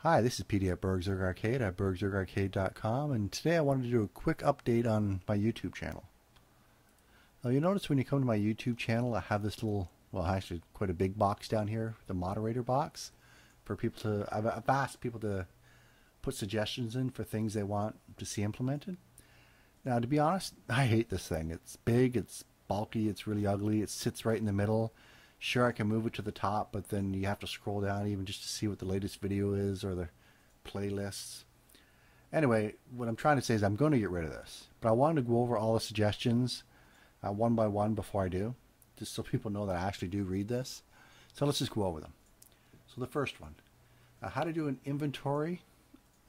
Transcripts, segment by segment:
Hi, this is PD at BurgZerg Arcade at BurgZergArcade.com, and today I wanted to do a quick update on my YouTube channel. Now you'll notice when you come to my YouTube channel, I have this little, well actually quite a big box down here, the moderator box, for people to, I've asked people to put suggestions in for things they want to see implemented. Now to be honest, I hate this thing. It's big, it's bulky, it's really ugly, it sits right in the middle. Sure, I can move it to the top, but then you have to scroll down even just to see what the latest video is or the playlists. Anyway, what I'm trying to say is I'm going to get rid of this, but I wanted to go over all the suggestions one by one before I do, just so people know that I actually do read this. So let's just go over them. So the first one, how to do an inventory.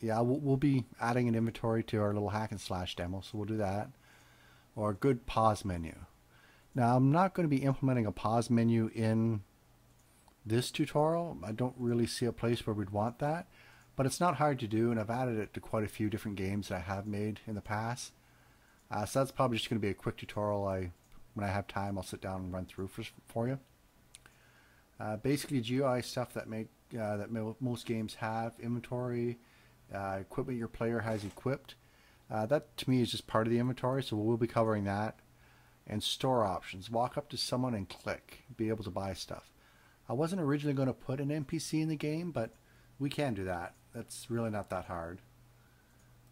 Yeah, we'll be adding an inventory to our little hack and slash demo, so we'll do that. Or a good pause menu. Now, I'm not going to be implementing a pause menu in this tutorial. I don't really see a place where we'd want that, but it's not hard to do, and I've added it to quite a few different games that I have made in the past. So that's probably just going to be a quick tutorial. When I have time, I'll sit down and run through for you. Basically, GUI stuff that most games have: inventory, equipment your player has equipped. That to me is just part of the inventory, so we'll be covering that. And store options. Walk up to someone and click. Be able to buy stuff. I wasn't originally going to put an NPC in the game, but we can do that. That's really not that hard.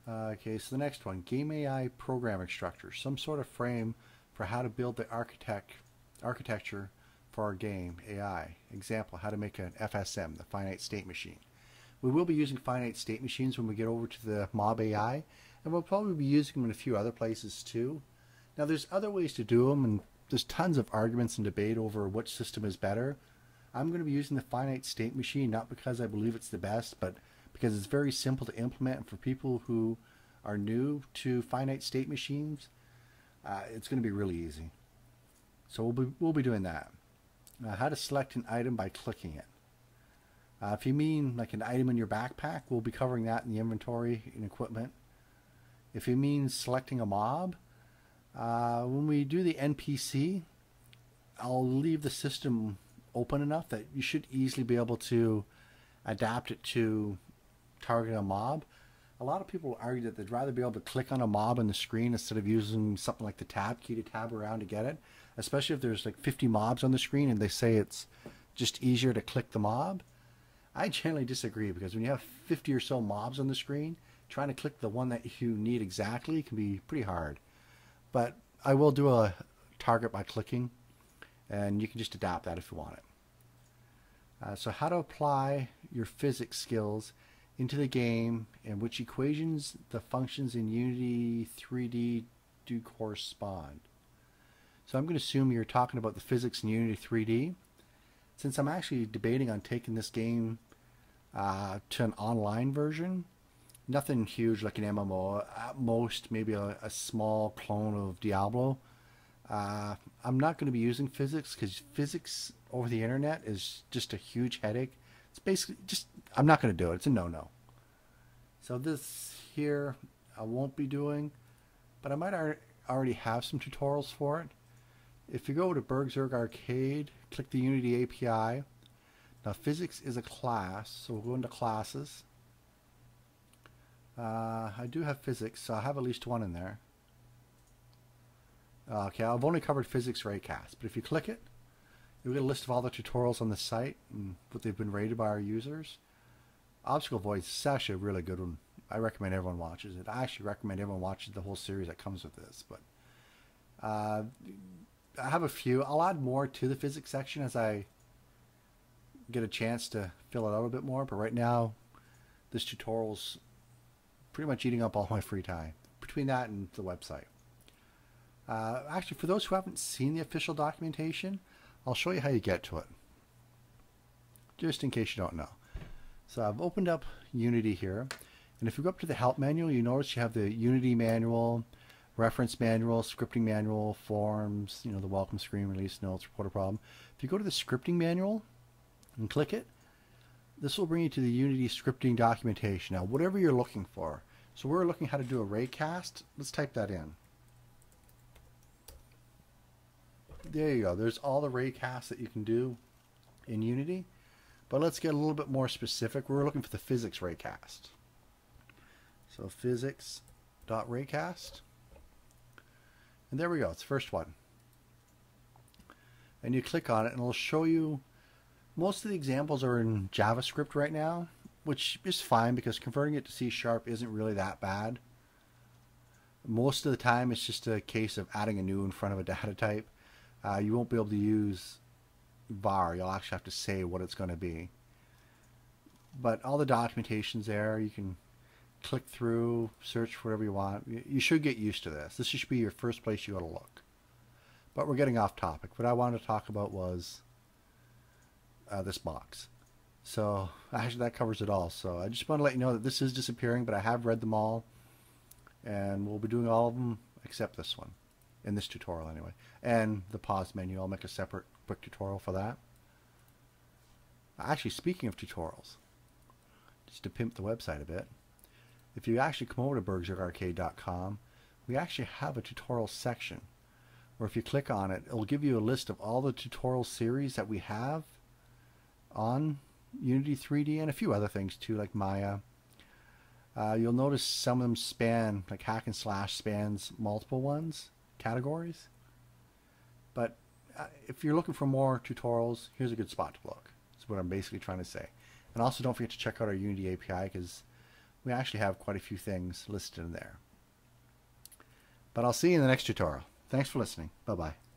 Okay, so the next one. Game AI programming structure. Some sort of frame for how to build the architecture for our game AI. Example, how to make an FSM, the finite state machine. We will be using finite state machines when we get over to the mob AI, and we'll probably be using them in a few other places too. Now there's other ways to do them, and there's tons of arguments and debate over which system is better. I'm going to be using the finite state machine, not because I believe it's the best, but because it's very simple to implement, and for people who are new to finite state machines, it's going to be really easy. So we'll be doing that. How to select an item by clicking it. If you mean like an item in your backpack, we'll be covering that in the inventory and equipment. If you mean selecting a mob, when we do the NPC, I'll leave the system open enough that you should easily be able to adapt it to targeting a mob. A lot of people argue that they'd rather be able to click on a mob on the screen instead of using something like the tab key to tab around to get it, especially if there's like 50 mobs on the screen and they say it's just easier to click the mob. I generally disagree, because when you have 50 or so mobs on the screen, trying to click the one that you need exactly can be pretty hard. But I will do a target by clicking, and you can just adapt that if you want it. So how to apply your physics skills into the game, and which equations the functions in Unity 3D do correspond. So I'm going to assume you're talking about the physics in Unity 3D. Since I'm actually debating on taking this game to an online version, nothing huge like an MMO, at most maybe a small clone of Diablo. I'm not going to be using physics, because physics over the internet is just a huge headache. It's basically just, I'm not going to do it. It's a no-no. So this here I won't be doing, but I might already have some tutorials for it. If you go to BurgZerg Arcade, click the Unity API. Now physics is a class, so we'll go into classes. I do have physics, so I have at least one in there. Okay, I've only covered physics raycast, but if you click it, you'll get a list of all the tutorials on the site and what they've been rated by our users. Obstacle Voice is actually a really good one. I recommend everyone watches it. I actually recommend everyone watches the whole series that comes with this. But I have a few. I'll add more to the physics section as I get a chance to fill it out a bit more. But right now, this tutorial's pretty much eating up all my free time between that and the website. Actually, for those who haven't seen the official documentation, I'll show you how you get to it, just in case you don't know. So I've opened up Unity here, and if you go up to the help manual, you notice you have the Unity manual, reference manual, scripting manual, forms, the welcome screen, release notes, report a problem. If you go to the scripting manual and click it, this will bring you to the Unity scripting documentation. Now, whatever you're looking for. So we're looking how to do a raycast. Let's type that in. There you go. There's all the raycasts that you can do in Unity. But let's get a little bit more specific. We're looking for the physics raycast. So physics.raycast. And there we go. It's the first one. And you click on it and it'll show you, most of the examples are in JavaScript right now, which is fine because converting it to C# isn't really that bad. Most of the time it's just a case of adding a new in front of a data type. You won't be able to use var. You'll actually have to say what it's going to be. But all the documentation's there. You can click through, search for whatever you want. You should get used to this. This should be your first place you got to look. But we're getting off topic. What I wanted to talk about was this box. So actually that covers it all. So I just want to let you know that this is disappearing, but I have read them all. And we'll be doing all of them except this one. In this tutorial anyway. And the pause menu. I'll make a separate quick tutorial for that. Actually, speaking of tutorials, just to pimp the website a bit, if you actually come over to BurgZergArcade.com, we actually have a tutorial section where if you click on it, it'll give you a list of all the tutorial series that we have on Unity 3D and a few other things too, like Maya. You'll notice some of them span, like hack and slash spans multiple ones, categories. But if you're looking for more tutorials, here's a good spot to look. That's what I'm basically trying to say. And also don't forget to check out our Unity API because we actually have quite a few things listed in there. But I'll see you in the next tutorial. Thanks for listening. Bye-bye.